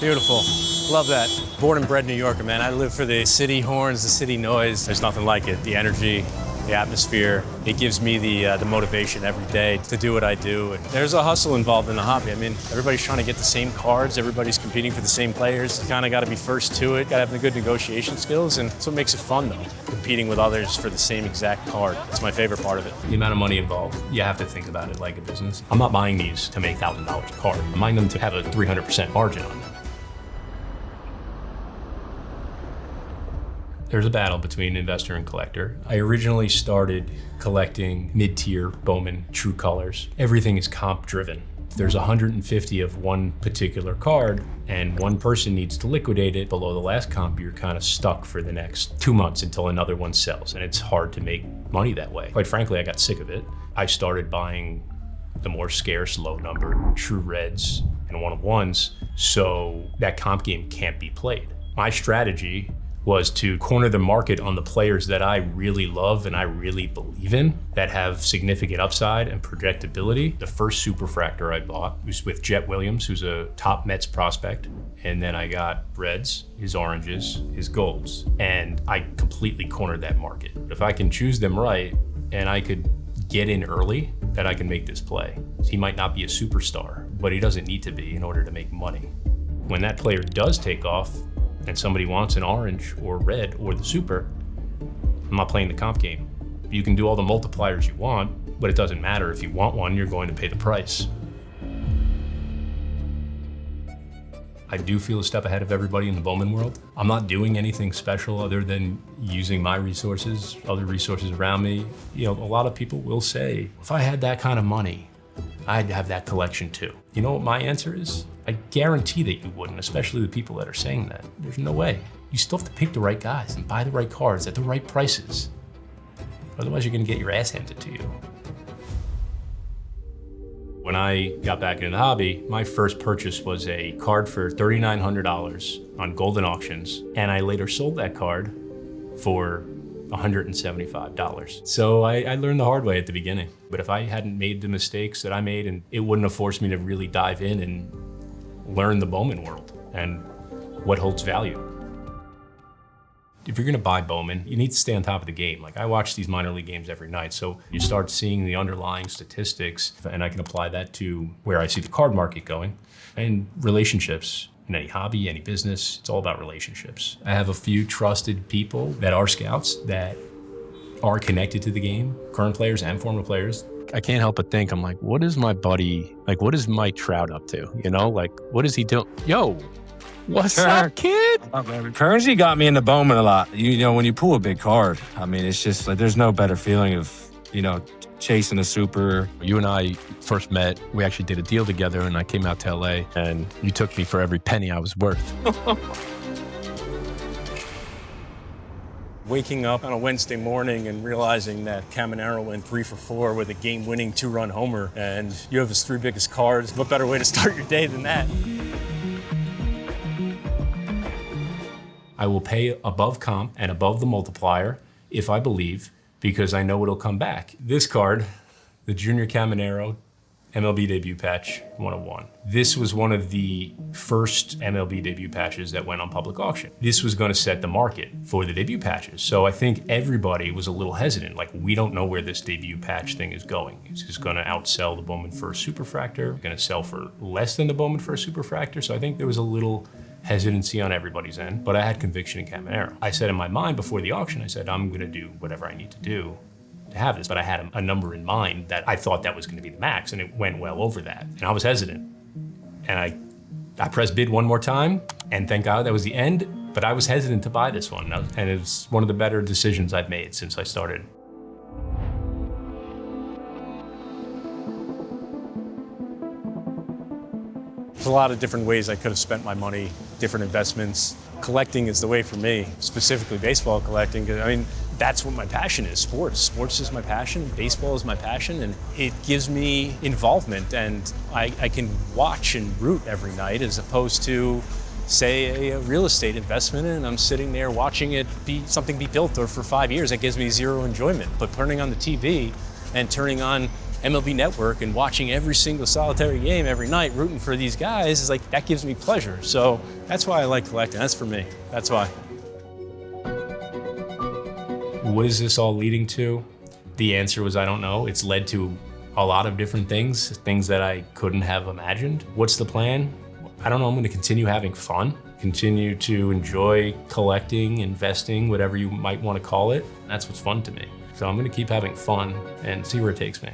Beautiful. Love that. Born and bred New Yorker, man. I live for the city horns, the city noise. There's nothing like it. The energy, the atmosphere. It gives me the motivation every day to do what I do. And there's a hustle involved in the hobby. I mean, everybody's trying to get the same cards. Everybody's competing for the same players. You kind of got to be first to it. Got to have the good negotiation skills. And that's what makes it fun, though. Competing with others for the same exact card. It's my favorite part of it. The amount of money involved, you have to think about it like a business. I'm not buying these to make $1,000 a card. I'm buying them to have a 300% margin on them. There's a battle between investor and collector. I originally started collecting mid-tier Bowman true colors. Everything is comp driven. If there's 150 of one particular card and one person needs to liquidate it below the last comp, you're kind of stuck for the next 2 months until another one sells. And it's hard to make money that way. Quite frankly, I got sick of it. I started buying the more scarce, low number, true reds and one-of-ones, so that comp game can't be played. My strategy was to corner the market on the players that I really love and I really believe in, that have significant upside and projectability. The first superfractor I bought was with Jet Williams, who's a top Mets prospect. And then I got reds, his oranges, his golds. And I completely cornered that market. If I can choose them right and I could get in early, that I can make this play. He might not be a superstar, but he doesn't need to be in order to make money. When that player does take off, and somebody wants an orange or red or the super, I'm not playing the comp game. You can do all the multipliers you want, but it doesn't matter. If you want one, you're going to pay the price. I do feel a step ahead of everybody in the Bowman world. I'm not doing anything special other than using my resources, other resources around me. You know, a lot of people will say, if I had that kind of money, I'd have that collection too. You know what my answer is? I guarantee that you wouldn't, especially the people that are saying that. There's no way. You still have to pick the right guys and buy the right cards at the right prices. Otherwise, you're gonna get your ass handed to you. When I got back into the hobby, my first purchase was a card for $3,900 on Golden Auctions, and I later sold that card for $175. So I learned the hard way at the beginning. But if I hadn't made the mistakes that I made, and it wouldn't have forced me to really dive in and learn the Bowman world and what holds value. If you're gonna buy Bowman, you need to stay on top of the game. Like, I watch these minor league games every night, so you start seeing the underlying statistics, and I can apply that to where I see the card market going. And relationships. In any hobby, any business, it's all about relationships. I have a few trusted people that are scouts that are connected to the game, current players and former players. I can't help but think, I'm like, what is my buddy, like, what is Mike Trout up to? You know, like, what is he doing? Yo, what's up, kid? Currency got me into Bowman a lot. You know, when you pull a big card, I mean, it's just like, there's no better feeling of, you know, chasing a super. You and I first met, we actually did a deal together, and I came out to LA, and you took me for every penny I was worth. Waking up on a Wednesday morning and realizing that Caminero went 3 for 4 with a game-winning 2-run homer, and you have his 3 biggest cards. What better way to start your day than that? I will pay above comp and above the multiplier if I believe, because I know it'll come back. This card, the Junior Caminero MLB debut patch 101. This was one of the first MLB debut patches that went on public auction. This was gonna set the market for the debut patches. So I think everybody was a little hesitant, like, we don't know where this debut patch thing is going. Is this gonna outsell the Bowman First Superfractor? Gonna sell for less than the Bowman First Superfractor? So I think there was a little hesitancy on everybody's end, but I had conviction in Caminero. I said in my mind before the auction, I said, I'm gonna do whatever I need to do to have this, but I had a number in mind that I thought that was gonna be the max, and it went well over that. And I was hesitant. And I pressed bid one more time, and thank God that was the end, but I was hesitant to buy this one. And it was one of the better decisions I've made since I started. There's a lot of different ways I could have spent my money, different investments. Collecting is the way for me, specifically baseball collecting. I mean, that's what my passion is, sports. Sports is my passion, baseball is my passion, and it gives me involvement, and I can watch and root every night as opposed to, say, a real estate investment, and I'm sitting there watching it something be built, or for 5 years, it gives me zero enjoyment. But turning on the TV and turning on MLB Network and watching every single solitary game every night, rooting for these guys, is like, that gives me pleasure. So that's why I like collecting. That's for me. That's why. What is this all leading to? The answer was, I don't know. It's led to a lot of different things that I couldn't have imagined. What's the plan? I don't know. I'm going to continue having fun, continue to enjoy collecting, investing, whatever you might want to call it. That's what's fun to me. So I'm going to keep having fun and see where it takes me.